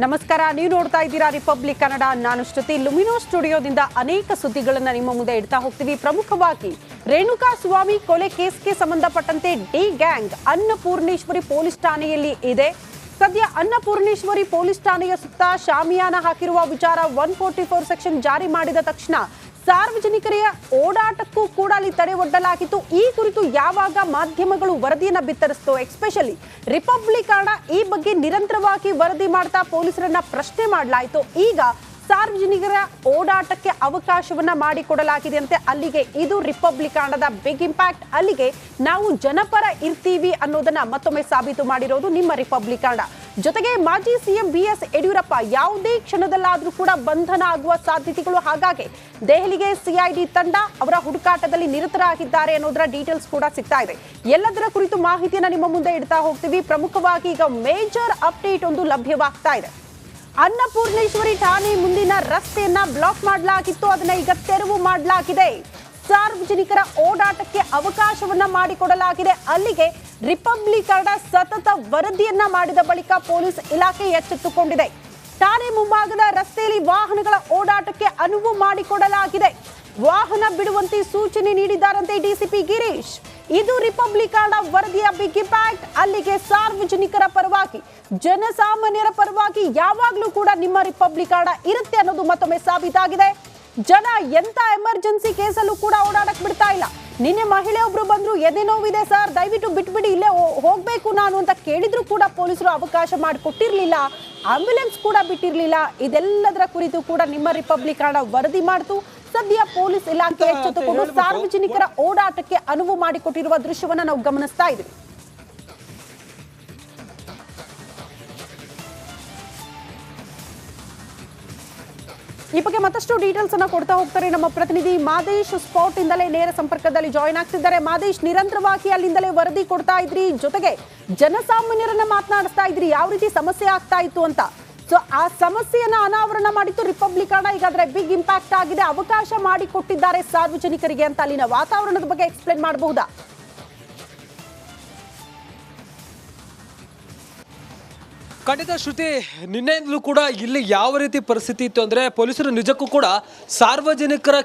ನಮಸ್ಕಾರ, ನೀವು ನೋಡ್ತಾ ಇದ್ದೀರಾ ರಿಪಬ್ಲಿಕ್ ಕನ್ನಡ. ನಾನು ಶ್ರುತಿ. ಲುಮಿನೋ ಸ್ಟುಡಿಯೋದಿಂದ ಅನೇಕ ಸುದ್ದಿಗಳನ್ನು ನಿಮ್ಮ ಮುಂದೆ ಇಡ್ತಾ ಹೋಗ್ತೀವಿ. ಪ್ರಮುಖವಾಗಿ ರೇಣುಕಾ ಸ್ವಾಮಿ ಕೊಲೆ ಕೇಸ್ಗೆ ಸಂಬಂಧಪಟ್ಟಂತೆ ಡಿ ಗ್ಯಾಂಗ್ ಅನ್ನಪೂರ್ಣೇಶ್ವರಿ ಪೊಲೀಸ್ ಠಾಣೆಯಲ್ಲಿ ಇದೆ. ಸದ್ಯ ಅನ್ನಪೂರ್ಣೇಶ್ವರಿ ಪೊಲೀಸ್ ಠಾಣೆಯ ಸುತ್ತ ಶಾಮಿಯಾನ ಹಾಕಿರುವ ವಿಚಾರ 144 ಸೆಕ್ಷನ್ ಜಾರಿ ಮಾಡಿದ ತಕ್ಷಣ ಸಾರ್ವಜನಿಕರ ಓಡಾಟಕ್ಕೂ ಕೂಡ ಅಲ್ಲಿ ತಡೆ ಒಡ್ಡಲಾಗಿತ್ತು. ಈ ಕುರಿತು ಯಾವಾಗ ಮಾಧ್ಯಮಗಳು ವರದಿಯನ್ನ ಬಿತ್ತರಿಸಿತು, ಎಸ್ಪೆಷಲಿ ರಿಪಬ್ಲಿಕ್ ಕನ್ನಡ ಈ ಬಗ್ಗೆ ನಿರಂತರವಾಗಿ ವರದಿ ಮಾಡ್ತಾ ಪೊಲೀಸರನ್ನ ಪ್ರಶ್ನೆ ಮಾಡಲಾಯಿತು. ಈಗ ಸಾರ್ವಜನಿಕರ ಓಡಾಟಕ್ಕೆ ಅವಕಾಶವನ್ನ ಮಾಡಿಕೊಡಲಾಗಿದೆ ಅಂತೆ. ಅಲ್ಲಿಗೆ ಇದು ರಿಪಬ್ಲಿಕ್ ಕನ್ನಡದ ಬಿಗ್ ಇಂಪ್ಯಾಕ್ಟ್. ಅಲ್ಲಿಗೆ ನಾವು ಜನಪರ ಇರ್ತೀವಿ ಅನ್ನೋದನ್ನ ಮತ್ತೊಮ್ಮೆ ಸಾಬೀತು ಮಾಡಿರೋದು ನಿಮ್ಮ ರಿಪಬ್ಲಿಕ್ ಕನ್ನಡ. ಜೊತೆಗೆ ಮಾಜಿ ಸಿಎಂ BS ಯಡಿಯೂರಪ್ಪ ಯಾವುದೇ ಕ್ಷಣದಲ್ಲಾದ್ರೂ ಕೂಡ ಬಂಧನ ಆಗುವ ಸಾಧ್ಯತೆಗಳು, ಹಾಗಾಗಿ ದೆಹಲಿಗೆ CID ತಂಡ ಅವರ ಹುಡುಕಾಟದಲ್ಲಿ ನಿರತರಾಗಿದ್ದಾರೆ ಅನ್ನೋದರ ಡೀಟೇಲ್ಸ್ ಕೂಡ ಸಿಗ್ತಾ ಇದೆ. ಎಲ್ಲದರ ಕುರಿತು ಮಾಹಿತಿಯನ್ನ ನಿಮ್ಮ ಮುಂದೆ ಇಡ್ತಾ ಹೋಗ್ತೀವಿ. ಪ್ರಮುಖವಾಗಿ ಈಗ ಮೇಜರ್ ಅಪ್ಡೇಟ್ ಒಂದು ಲಭ್ಯವಾಗ್ತಾ ಇದೆ. ಅನ್ನಪೂರ್ಣೇಶ್ವರಿ ಠಾಣೆ ಮುಂದಿನ ರಸ್ತೆಯನ್ನ ಬ್ಲಾಕ್ ಮಾಡಲಾಗಿತ್ತು, ಅದನ್ನ ಈಗ ತೆರವು ಮಾಡಲಾಗಿದೆ. ಸಾರ್ವಜನಿಕರ ಓಡಾಟಕ್ಕೆ ಅವಕಾಶವನ್ನ ಮಾಡಿಕೊಡಲಾಗಿದೆ. ಅಲ್ಲಿಗೆ ರಿಪಬ್ಲಿಕ್ ಕನ್ನಡ ಸತತ ವರದಿಯನ್ನ ಮಾಡಿದ ಬಳಿಕ ಪೊಲೀಸ್ ಇಲಾಖೆ ಎಚ್ಚೆತ್ತುಕೊಂಡಿದೆ. ಠಾಣೆ ಮುಂಭಾಗದ ರಸ್ತೆಯಲ್ಲಿ ವಾಹನಗಳ ಓಡಾಟಕ್ಕೆ ಅನುವು ಮಾಡಿಕೊಡಲಾಗಿದೆ. ವಾಹನ ಬಿಡುವಂತೆ ಸೂಚನೆ ನೀಡಿದ್ದಾರಂತೆ DCP ಗಿರೀಶ್. ಇದು ರಿಪಬ್ಲಿಕ್ ಕನ್ನಡ ವರದಿಯ ಬಿಗ್ ಇಂಪ್ಯಾಕ್ಟ್. ಅಲ್ಲಿಗೆ ಸಾರ್ವಜನಿಕರ ಪರವಾಗಿ, ಜನಸಾಮಾನ್ಯರ ಪರವಾಗಿ ಯಾವಾಗಲೂ ಕೂಡ ನಿಮ್ಮ ರಿಪಬ್ಲಿಕ್ ಕನ್ನಡ ಇರುತ್ತೆ ಅನ್ನೋದು ಮತ್ತೊಮ್ಮೆ ಸಾಬೀತಾಗಿದೆ. ಜನ ಎಂತ ಎಮರ್ಜೆನ್ಸಿ ಕೇಸಲ್ಲೂ ಕೂಡ ಓಡಾಡಕ್ ಬಿಡ್ತಾ ಇಲ್ಲ. ನಿನ್ನೆ ಮಹಿಳೆ ಒಬ್ರು ಬಂದ್ರು, ಎದೆ ನೋವಿದೆ ಸರ್, ದಯವಿಟ್ಟು ಬಿಟ್ಬಿಡಿ, ಇಲ್ಲೇ ಹೋಗ್ಬೇಕು ನಾನು ಅಂತ ಕೇಳಿದ್ರು ಕೂಡ ಪೊಲೀಸರು ಅವಕಾಶ ಮಾಡಿಕೊಟ್ಟಿರ್ಲಿಲ್ಲ, ಆಂಬ್ಯುಲೆನ್ಸ್ ಕೂಡ ಬಿಟ್ಟಿರ್ಲಿಲ್ಲ. ಇದೆಲ್ಲದರ ಕುರಿತು ಕೂಡ ನಿಮ್ಮ ರಿಪಬ್ಲಿಕ್ ಕನ್ನಡ ವರದಿ ಮಾಡ್ತು. ಸದ್ಯ ಪೊಲೀಸ್ ಇಲಾಖೆ ಎಚ್ಚೆತ್ತುಕೊಂಡು ಸಾರ್ವಜನಿಕರ ಓಡಾಟಕ್ಕೆ ಅನುವು ಮಾಡಿಕೊಟ್ಟಿರುವ ದೃಶ್ಯವನ್ನ ನಾವು ಗಮನಿಸ್ತಾ ಇದ್ದೀವಿ. ಈ ಬಗ್ಗೆ ಮತ್ತಷ್ಟು ಡೀಟೇಲ್ಸ್ ಅನ್ನ ಕೊಡ್ತಾ ಹೋಗ್ತಾರೆ ನಮ್ಮ ಪ್ರತಿನಿಧಿ ಮಾದೇಶ್. ಸ್ಪಾಟ್ ಇಂದಲೇ ನೇರ ಸಂಪರ್ಕದಲ್ಲಿ ಜಾಯಿನ್ ಆಗ್ತಿದ್ದಾರೆ. ಮಾದೇಶ್, ನಿರಂತರವಾಗಿ ಅಲ್ಲಿಂದಲೇ ವರದಿ ಕೊಡ್ತಾ ಇದ್ರಿ, ಜೊತೆಗೆ ಜನಸಾಮಾನ್ಯರನ್ನ ಮಾತನಾಡಿಸ್ತಾ ಇದ್ರಿ, ಯಾವ ರೀತಿ ಸಮಸ್ಯೆ ಆಗ್ತಾ ಇತ್ತು ಅಂತ. ಸೊ ಆ ಸಮಸ್ಯೆಯನ್ನ ಅನಾವರಣ ಮಾಡಿತ್ತು ರಿಪಬ್ಲಿಕ್ ಕನ್ನಡ. ಈಗ ಅದರ ಬಿಗ್ ಇಂಪ್ಯಾಕ್ಟ್ ಆಗಿದೆ, ಅವಕಾಶ ಮಾಡಿಕೊಟ್ಟಿದ್ದಾರೆ ಸಾರ್ವಜನಿಕರಿಗೆ ಅಂತ. ಅಲ್ಲಿನ ವಾತಾವರಣದ ಬಗ್ಗೆ ಎಕ್ಸ್ಪ್ಲೇನ್ ಮಾಡಬಹುದಾ? ಖಂಡಿತ ಶ್ರುತಿ, ನಿನ್ನೆಯಿಂದಲೂ ಕೂಡ ಇಲ್ಲಿ ಯಾವ ರೀತಿ ಪರಿಸ್ಥಿತಿ ಇತ್ತು ಅಂದರೆ, ಪೊಲೀಸರು ನಿಜಕ್ಕೂ ಕೂಡ ಸಾರ್ವಜನಿಕರ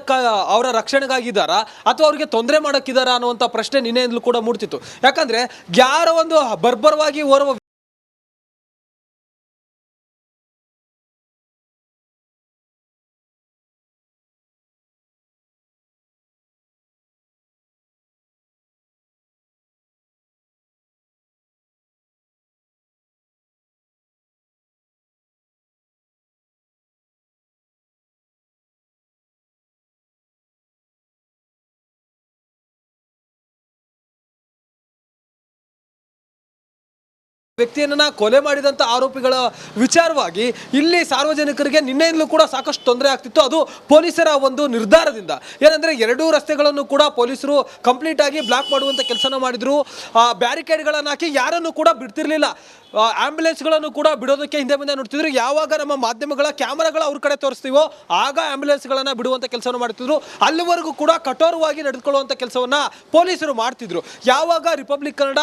ಅವರ ರಕ್ಷಣೆಗಾಗಿದ್ದಾರಾ ಅಥವಾ ಅವ್ರಿಗೆ ತೊಂದರೆ ಮಾಡೋಕ್ಕಿದ್ದಾರಾ ಅನ್ನುವಂಥ ಪ್ರಶ್ನೆ ನಿನ್ನೆಯಿಂದಲೂ ಕೂಡ ಮೂಡ್ತಿತ್ತು. ಯಾಕಂದರೆ ಯಾರೋ ಒಂದು ಬರ್ಬರವಾಗಿ ಓರ್ವ ವ್ಯಕ್ತಿಯನ್ನ ಕೊಲೆ ಮಾಡಿದಂಥ ಆರೋಪಿಗಳ ವಿಚಾರವಾಗಿ ಇಲ್ಲಿ ಸಾರ್ವಜನಿಕರಿಗೆ ನಿನ್ನೆಯಿಂದಲೂ ಕೂಡ ಸಾಕಷ್ಟು ತೊಂದರೆ ಆಗ್ತಿತ್ತು. ಅದು ಪೊಲೀಸರ ಒಂದು ನಿರ್ಧಾರದಿಂದ. ಏನಂದರೆ, ಎರಡೂ ರಸ್ತೆಗಳನ್ನು ಕೂಡ ಪೊಲೀಸರು ಕಂಪ್ಲೀಟ್ ಆಗಿ ಬ್ಲಾಕ್ ಮಾಡುವಂಥ ಕೆಲಸನ ಮಾಡಿದ್ರು. ಬ್ಯಾರಿಕೇಡ್ಗಳನ್ನು ಹಾಕಿ ಯಾರನ್ನು ಕೂಡ ಬಿಡ್ತಿರ್ಲಿಲ್ಲ. ಆಂಬ್ಯುಲೆನ್ಸ್ಗಳನ್ನು ಕೂಡ ಬಿಡೋದಕ್ಕೆ ಹಿಂದೆ ಮುಂದೆ ನೋಡ್ತಿದ್ರು. ಯಾವಾಗ ನಮ್ಮ ಮಾಧ್ಯಮಗಳ ಕ್ಯಾಮರಾಗಳು ಅವ್ರ ಕಡೆ ತೋರಿಸ್ತೀವೋ ಆಗ ಆಂಬ್ಯುಲೆನ್ಸ್ಗಳನ್ನು ಬಿಡುವಂಥ ಕೆಲಸವನ್ನು ಮಾಡ್ತಿದ್ರು. ಅಲ್ಲಿವರೆಗೂ ಕೂಡ ಕಠೋರವಾಗಿ ನಡೆದುಕೊಳ್ಳುವಂಥ ಕೆಲಸವನ್ನು ಪೊಲೀಸರು ಮಾಡ್ತಿದ್ರು. ಯಾವಾಗ ರಿಪಬ್ಲಿಕ್ ಕನ್ನಡ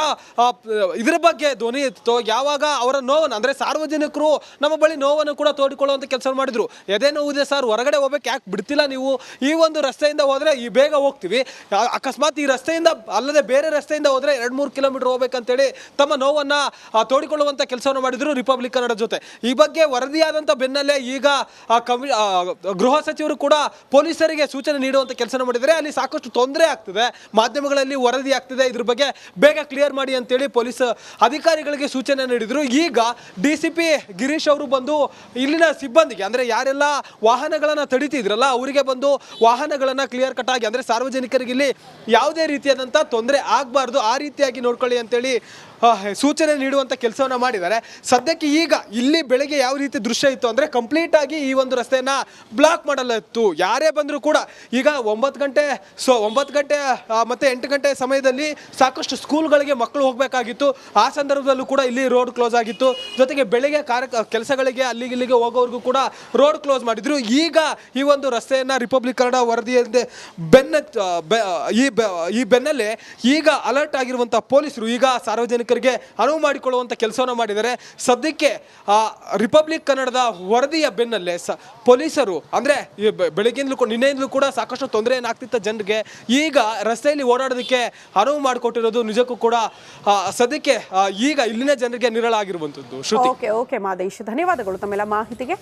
ಇದರ ಬಗ್ಗೆ ಧ್ವನಿ ಎತ್ತೋ, ಯಾವಾಗ ಅವರ ನೋವನ್ನು, ಅಂದರೆ ಸಾರ್ವಜನಿಕರು ನಮ್ಮ ಬಳಿ ನೋವನ್ನು ಕೂಡ ತೋಡಿಕೊಳ್ಳುವಂಥ ಕೆಲಸ ಮಾಡಿದ್ರು. ಎದೆ ನೋವಿದೆ ಸರ್, ಹೊರಗಡೆ ಹೋಗ್ಬೇಕು, ಯಾಕೆ ಬಿಡ್ತಿಲ್ಲ ನೀವು, ಈ ಒಂದು ರಸ್ತೆಯಿಂದ ಹೋದರೆ ಈ ಬೇಗ ಹೋಗ್ತೀವಿ, ಅಕಸ್ಮಾತ್ ಈ ರಸ್ತೆಯಿಂದ ಅಲ್ಲದೆ ಬೇರೆ ರಸ್ತೆಯಿಂದ ಹೋದರೆ 2-3 ಕಿಲೋಮೀಟರ್ ಹೋಗ್ಬೇಕಂತೇಳಿ ತಮ್ಮ ನೋವನ್ನು ತೋಡಿಕೊಳ್ಳುವಂಥ ಕೆಲಸವನ್ನು ಮಾಡಿದ್ರು ರಿಪಬ್ಲಿಕ್ ಕನ್ನಡ ಜೊತೆ. ಈ ಬಗ್ಗೆ ವರದಿಯಾದಂಥ ಬೆನ್ನಲ್ಲೇ ಈಗ ಗೃಹ ಸಚಿವರು ಕೂಡ ಪೊಲೀಸರಿಗೆ ಸೂಚನೆ ನೀಡುವಂಥ ಕೆಲಸ ಮಾಡಿದರೆ, ಅಲ್ಲಿ ಸಾಕಷ್ಟು ತೊಂದರೆ ಆಗ್ತದೆ, ಮಾಧ್ಯಮಗಳಲ್ಲಿ ವರದಿ ಆಗ್ತಿದೆ, ಇದ್ರ ಬಗ್ಗೆ ಬೇಗ ಕ್ಲಿಯರ್ ಮಾಡಿ ಅಂತೇಳಿ ಪೊಲೀಸ್ ಅಧಿಕಾರಿಗಳಿಗೆ ಸೂಚನೆ ನೀಡಿದ್ರು. ಈಗ DCP ಗಿರೀಶ್ ಅವರು ಬಂದು ಇಲ್ಲಿನ ಸಿಬ್ಬಂದಿಗೆ, ಅಂದರೆ ಯಾರೆಲ್ಲ ವಾಹನಗಳನ್ನು ತಡಿತಿದ್ರಲ್ಲ ಅವರಿಗೆ ಬಂದು ವಾಹನಗಳನ್ನು ಕ್ಲಿಯರ್ ಕಟ್ ಆಗಿ, ಅಂದರೆ ಸಾರ್ವಜನಿಕರಿಗೆ ಇಲ್ಲಿ ಯಾವುದೇ ರೀತಿಯಾದಂಥ ತೊಂದರೆ ಆಗಬಾರ್ದು, ಆ ರೀತಿಯಾಗಿ ನೋಡ್ಕೊಳ್ಳಿ ಅಂತೇಳಿ ಸೂಚನೆ ನೀಡುವಂಥ ಕೆಲಸವನ್ನು ಮಾಡಿದ್ದಾರೆ. ಸದ್ಯಕ್ಕೆ ಈಗ ಇಲ್ಲಿ ಬೆಳಗ್ಗೆ ಯಾವ ರೀತಿ ದೃಶ್ಯ ಇತ್ತು ಅಂದರೆ, ಕಂಪ್ಲೀಟ್ ಆಗಿ ಈ ಒಂದು ರಸ್ತೆಯನ್ನು ಬ್ಲಾಕ್ ಮಾಡಲಾಯಿತು. ಯಾರೇ ಬಂದರೂ ಕೂಡ ಈಗ 9 ಗಂಟೆ ಮತ್ತು 8 ಗಂಟೆ ಸಮಯದಲ್ಲಿ ಸಾಕಷ್ಟು ಸ್ಕೂಲ್ಗಳಿಗೆ ಮಕ್ಕಳು ಹೋಗಬೇಕಾಗಿತ್ತು. ಆ ಸಂದರ್ಭದಲ್ಲೂ ಕೂಡ ಇಲ್ಲಿ ರೋಡ್ ಕ್ಲೋಸ್ ಆಗಿತ್ತು. ಜೊತೆಗೆ ಬೆಳಗ್ಗೆ ಕೆಲಸಗಳಿಗೆ ಅಲ್ಲಿಗೆ ಹೋಗೋರ್ಗೂ ಕೂಡ ರೋಡ್ ಕ್ಲೋಸ್ ಮಾಡಿದ್ರು. ಈಗ ಈ ಒಂದು ರಸ್ತೆಯನ್ನು ರಿಪಬ್ಲಿಕ್ ಕನ್ನಡ ವರದಿಯಂತೆ ಈ ಬೆನ್ನಲ್ಲೇ ಈಗ ಅಲರ್ಟ್ ಆಗಿರುವಂಥ ಪೊಲೀಸರು ಈಗ ಸಾರ್ವಜನಿಕ ಸಾರ್ವಜನಿಕರಿಗೆ ಅನುವು ಮಾಡಿಕೊಳ್ಳುವಂಥ ಕೆಲಸವನ್ನು ಮಾಡಿದ್ದಾರೆ. ಸದ್ಯಕ್ಕೆ ರಿಪಬ್ಲಿಕ್ ಕನ್ನಡದ ವರದಿಯ ಬೆನ್ನಲ್ಲೇ ಪೊಲೀಸರು ಅಂದರೆ ಬೆಳಗ್ಗೆಯಿಂದಲೂ ನಿನ್ನೆಯಿಂದಲೂ ಕೂಡ ಸಾಕಷ್ಟು ತೊಂದರೆ ಏನಾಗ್ತಿತ್ತ ಜನರಿಗೆ, ಈಗ ರಸ್ತೆಯಲ್ಲಿ ಓಡಾಡೋದಕ್ಕೆ ಅನುವು ಮಾಡಿಕೊಟ್ಟಿರೋದು ನಿಜಕ್ಕೂ ಕೂಡ ಸದ್ಯಕ್ಕೆ ಈಗ ಇಲ್ಲಿನ ಜನರಿಗೆ ನಿರಳಾಗಿರುವಂಥದ್ದು. ಶ್ರುತಿ. ಓಕೆ ಮಾದೇಶ್, ಧನ್ಯವಾದಗಳು ತಮ್ಮೆಲ್ಲ ಮಾಹಿತಿಗೆ.